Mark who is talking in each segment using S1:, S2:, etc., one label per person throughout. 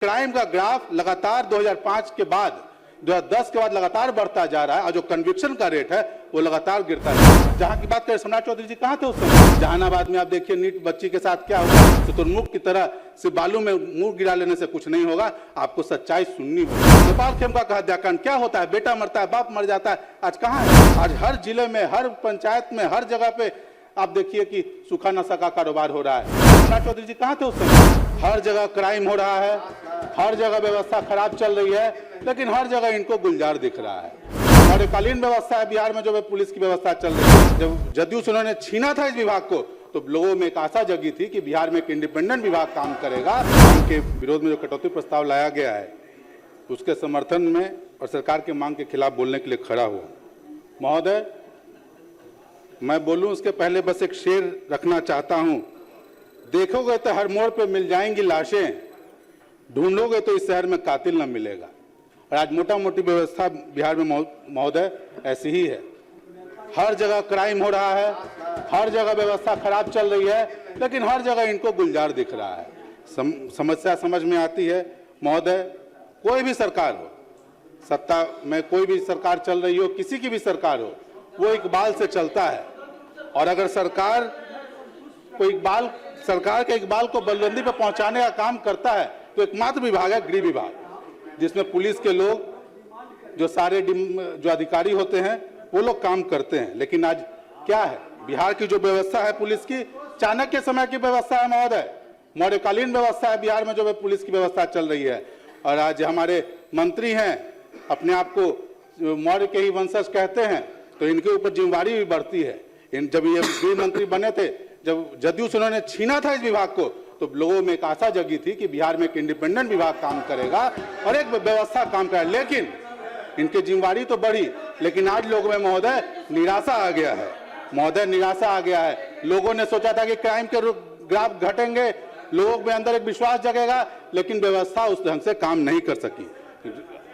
S1: Crime का graph लगातार 2005 के बाद 2010 के बाद लगातार बढ़ता जा रहा है और जो कन्विक्शन का रेट है वो लगातार गिरता है। जहां की बात करें, सम्राट चौधरी जी कहां थे उस समय? जहानाबाद में आप देखिए नीट बच्ची के साथ क्या हुआ। शुतुरमुर्ग की तरह सिर्फ बालू में मुंह गिरा लेने से कुछ नहीं होगा, आपको सच्चाई सुननी होगी। गोपाल खेमका का हत्याकांड क्या होता है? बेटा मरता है, बाप मर जाता है। आज कहाँ है? आज हर जिले में, हर पंचायत में, हर जगह पे आप देखिए कि सूखा नशा का कारोबार हो रहा है। सम्राट चौधरी जी कहां थे उस समय? हर जगह क्राइम हो रहा है, हर जगह व्यवस्था खराब चल रही है, लेकिन हर जगह इनको गुलजार दिख रहा है। और कालीन व्यवस्था है बिहार में, जो पुलिस की व्यवस्था चल रही है। जब जदयू से उन्होंने छीना था इस विभाग को, तो लोगों में एक आशा जगी थी कि बिहार में एक इंडिपेंडेंट विभाग काम करेगा। उनके विरोध में जो कटौती प्रस्ताव लाया गया है, उसके समर्थन में और सरकार की मांग के खिलाफ बोलने के लिए खड़ा हुआ। महोदय, मैं बोलूं उसके पहले बस एक शेर रखना चाहता हूं। देखोगे तो हर मोड़ पे मिल जाएंगी लाशें, ढूंढोगे तो इस शहर में कातिल न मिलेगा। और आज मोटा मोटी व्यवस्था बिहार में महोदय ऐसी ही है। हर जगह क्राइम हो रहा है, हर जगह व्यवस्था खराब चल रही है, लेकिन हर जगह इनको गुलजार दिख रहा है। समस्या समझ में आती है महोदय। कोई भी सरकार हो, सत्ता में कोई भी सरकार चल रही हो, किसी की भी सरकार हो, वो इकबाल से चलता है। और अगर सरकार के इकबाल को बलबंदी पर पहुंचाने का काम करता है, तो एकमात्र विभाग है गृह विभाग, जिसमें पुलिस के लोग, जो सारे जो अधिकारी होते हैं, वो लोग काम करते हैं। लेकिन आज क्या है? बिहार की जो व्यवस्था है पुलिस की, चाणक्य समय की व्यवस्था है महोदय। मौर्यकालीन व्यवस्था है बिहार में, जो पुलिस की व्यवस्था चल रही है। और आज हमारे मंत्री हैं, अपने आप को मौर्य के ही वंशज कहते हैं, तो इनके ऊपर जिम्मेवारी भी बढ़ती है। जब ये गृह मंत्री बने थे, जब जदयू से उन्होंने छीना था इस विभाग को, तो लोगों में एक आशा जगी थी कि बिहार में एक इंडिपेंडेंट विभाग काम करेगा और एक व्यवस्था काम करेगा। लेकिन इनकी जिम्मेवारी तो बढ़ी, लेकिन आज लोगों में महोदय निराशा आ गया है। महोदय, निराशा आ गया है। लोगों ने सोचा था कि क्राइम के ग्राफ घटेंगे, लोगों में अंदर एक विश्वास जगेगा, लेकिन व्यवस्था उस ढंग से काम नहीं कर सकी।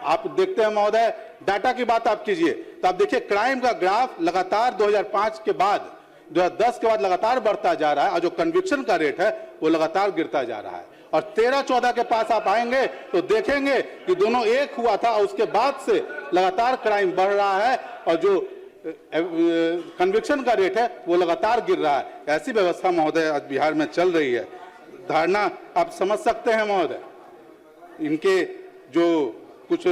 S1: आप देखते हैं महोदय, डाटा की बात आप कीजिए तो आप देखिए क्राइम का ग्राफ लगातार 2005 के बाद 2010 के बाद लगातार बढ़ता जा रहा है और जो कन्विक्शन का रेट है वो लगातार गिरता जा रहा है। और 13-14 के पास आप आएंगे तो देखेंगे कि दोनों एक हुआ था और उसके बाद से लगातार क्राइम बढ़ रहा है और जो कन्विक्शन का रेट है वो लगातार गिर रहा है। ऐसी व्यवस्था महोदय आज बिहार में चल रही है। धारणा आप समझ सकते हैं महोदय। इनके जो कुछ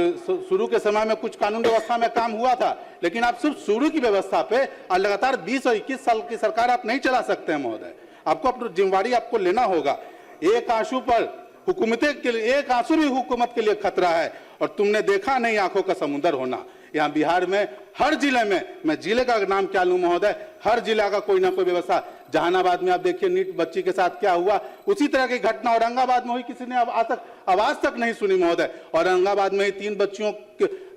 S1: शुरू के समय में कुछ कानून व्यवस्था में काम हुआ था, लेकिन आप सिर्फ शुरू की व्यवस्था पे और लगातार 20 और 21 साल की सरकार आप नहीं चला सकते हैं महोदय। आपको अपनी जिम्मेवारी आपको लेना होगा। एक आंसू पर हुकूमत के लिए, एक आंसू भी हुकूमत के लिए खतरा है। और तुमने देखा नहीं आंखों का समुंदर होना। यहाँ बिहार में हर जिले में, मैं जिले का नाम क्या लूं महोदय, हर जिला का कोई ना कोई व्यवस्था। जहानाबाद में आप देखिए नीट बच्ची के साथ क्या हुआ, उसी तरह की घटना औरंगाबाद में हुई, किसी ने आवाज तक नहीं सुनी महोदय। औरंगाबाद में ही 3 बच्चियों,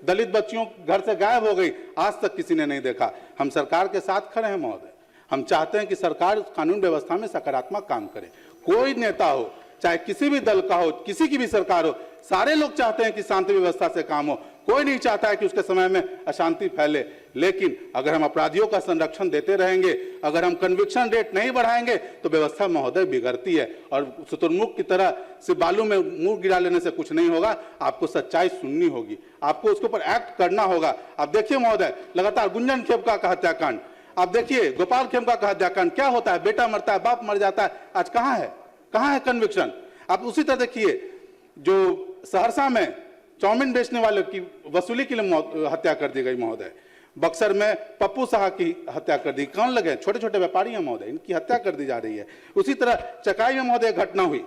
S1: दलित बच्चियों घर से गायब हो गई, आज तक किसी ने नहीं देखा। हम सरकार के साथ खड़े हैं महोदय। हम चाहते हैं कि सरकार कानून व्यवस्था में सकारात्मक काम करे। कोई नेता हो, चाहे किसी भी दल का हो, किसी की भी सरकार हो, सारे लोग चाहते हैं कि शांति व्यवस्था से काम हो। कोई नहीं चाहता है कि उसके समय में अशांति फैले। लेकिन अगर हम अपराधियों का संरक्षण देते रहेंगे, अगर हम कन्विक्शन रेट नहीं बढ़ाएंगे, तो व्यवस्था महोदय बिगड़ती है। और शुतुरमुर्ग की तरह सिर्फ बालू में मुंह गिरा लेने से कुछ नहीं होगा, आपको सच्चाई सुननी होगी, आपको उसके ऊपर एक्ट करना होगा। आप देखिए महोदय, लगातार गुंजन खेमका का हत्याकांड, आप देखिए गोपाल खेमका का हत्याकांड क्या होता है? बेटा मरता है, बाप मर जाता है। आज कहाँ है? कहाँ है कन्विक्शन? आप उसी तरह देखिए, जो सहरसा में चाउमीन बेचने वाले की वसूली के लिए हत्या कर दी गई महोदय। बक्सर में पप्पू साहा की हत्या कर दी। कौन लगे? छोटे छोटे व्यापारी हैं महोदय, इनकी हत्या कर दी जा रही है। उसी तरह चकाई में महोदय घटना हुई,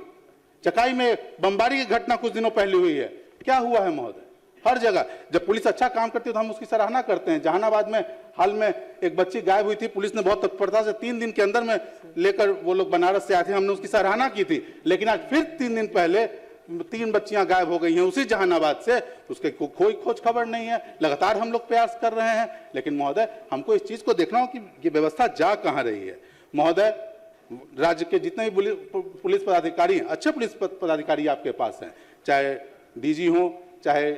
S1: चकाई में बमबारी की घटना कुछ दिनों पहले हुई है। क्या हुआ है महोदय? हर जगह जब पुलिस अच्छा काम करती है तो हम उसकी सराहना करते हैं। जहानाबाद में हाल में एक बच्ची गायब हुई थी, पुलिस ने बहुत तत्परता से 3 दिन के अंदर में लेकर, वो लोग बनारस से आए थे, हमने उसकी सराहना की थी। लेकिन आज फिर 3 दिन पहले 3 बच्चियां गायब हो गई हैं उसी जहानाबाद से। उसके कोई खोज खबर नहीं है। लगातार हम लोग प्रयास कर रहे हैं, लेकिन महोदय हमको इस चीज को देखना हो कि ये व्यवस्था जा कहां रही है। महोदय, राज्य के जितने भी पुलिस पदाधिकारी हैं, अच्छे पुलिस पदाधिकारी आपके पास हैं, चाहे डीजी हो, चाहे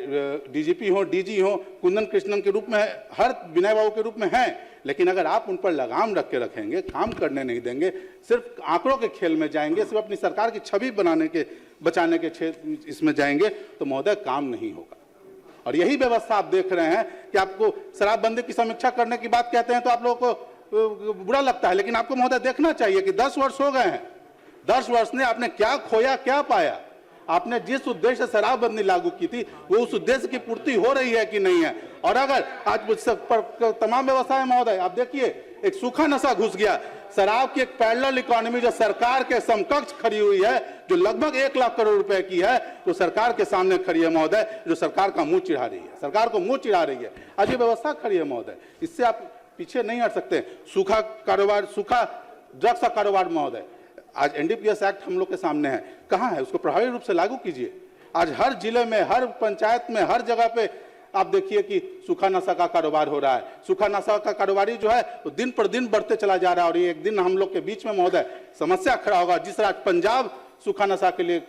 S1: डीजीपी हो, डीजी हो, कुंदन कृष्णन के रूप में, हर विनय बाबू के रूप में हैं। लेकिन अगर आप उन पर लगाम रख के रखेंगे, काम करने नहीं देंगे, सिर्फ आंकड़ों के खेल में जाएंगे, सिर्फ अपनी सरकार की छवि बनाने के बचाने के क्षेत्र इसमें जाएंगे तो महोदय काम नहीं होगा। और यही व्यवस्था आप देख रहे हैं कि आपको शराबबंदी की समीक्षा करने की बात कहते हैं तो आप लोगों को बुरा लगता है, लेकिन आपको महोदय देखना चाहिए कि 10 वर्ष हो गए हैं। 10 वर्ष ने आपने क्या खोया, क्या पाया? आपने जिस उद्देश्य से शराबबंदी लागू की थी वो उस उद्देश्य की पूर्ति हो रही है कि नहीं है? और अगर आज तमाम व्यवस्था है महोदय, आप देखिए एक सूखा नशा घुस गया। शराब की एक पैरेलल इकोनॉमी जो सरकार के समकक्ष खड़ी हुई है, जो लगभग 1 लाख करोड़ रुपए की है, तो सरकार के सामने खड़ी है महोदय, जो सरकार का मुंह चिढ़ा रही है, सरकार को मुंह चिढ़ा रही है। आज ये व्यवस्था खड़ी है महोदय, इससे आप पीछे नहीं हट सकते। सूखा कारोबार, सूखा ड्रग्स का कारोबार महोदय, आज एनडीपीएस एक्ट हम लोग के सामने है, कहाँ है? उसको प्रभावी रूप से लागू कीजिए। आज हर जिले में, हर पंचायत में, हर जगह पे आप देखिए कि सूखा नशा का कारोबार हो रहा है। सूखा नशा का कारोबारी जो है वो दिन पर दिन बढ़ते चला जा रहा है। और ये एक दिन हम लोग के बीच में महोदय समस्या खड़ा होगा। जिस राज्य पंजाब सूखा नशा के लिए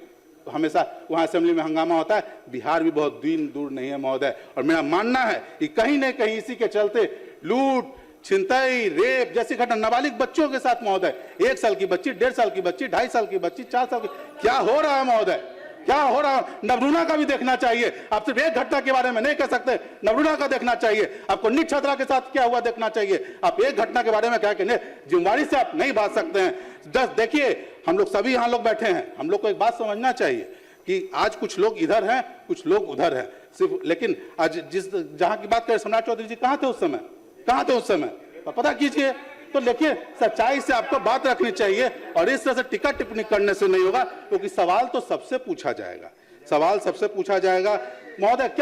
S1: हमेशा वहाँ असेंबली में हंगामा होता है, बिहार भी बहुत दिन दूर नहीं है महोदय। और मेरा मानना है कि कहीं न कहीं इसी के चलते लूट, छिनतई, रेप जैसी घटना नाबालिग बच्चों के साथ महोदय, 1 साल की बच्ची, 1.5 साल की बच्ची, 2.5 साल की बच्ची, 4 साल की, क्या हो रहा है महोदय? क्या हो रहा है? नवरूणा का भी देखना चाहिए। आप सिर्फ एक घटना के बारे में नहीं कह सकते, नवरूणा का देखना चाहिए। आपको नीट छात्रा के साथ क्या हुआ देखना चाहिए। आप एक घटना के बारे में क्या कहने, जिम्मेदारी से आप नहीं बात सकते हैं। जस्ट देखिए, हम लोग सभी यहाँ लोग बैठे हैं, हम लोग को एक बात समझना चाहिए कि आज कुछ लोग इधर हैं, कुछ लोग उधर हैं सिर्फ। लेकिन आज जहां की बात करें, सम्राट चौधरी जी कहाँ थे उस समय? कहाँ थे उस समय? पता कीजिए। तो देखिए, सच्चाई से आपको बात रखनी चाहिए और इस तरह से टीका टिप्पणी करने से नहीं होगा, क्योंकि सवाल तो सबसे पूछा जाएगा, सवाल सबसे पूछा जाएगा। महोदय क्या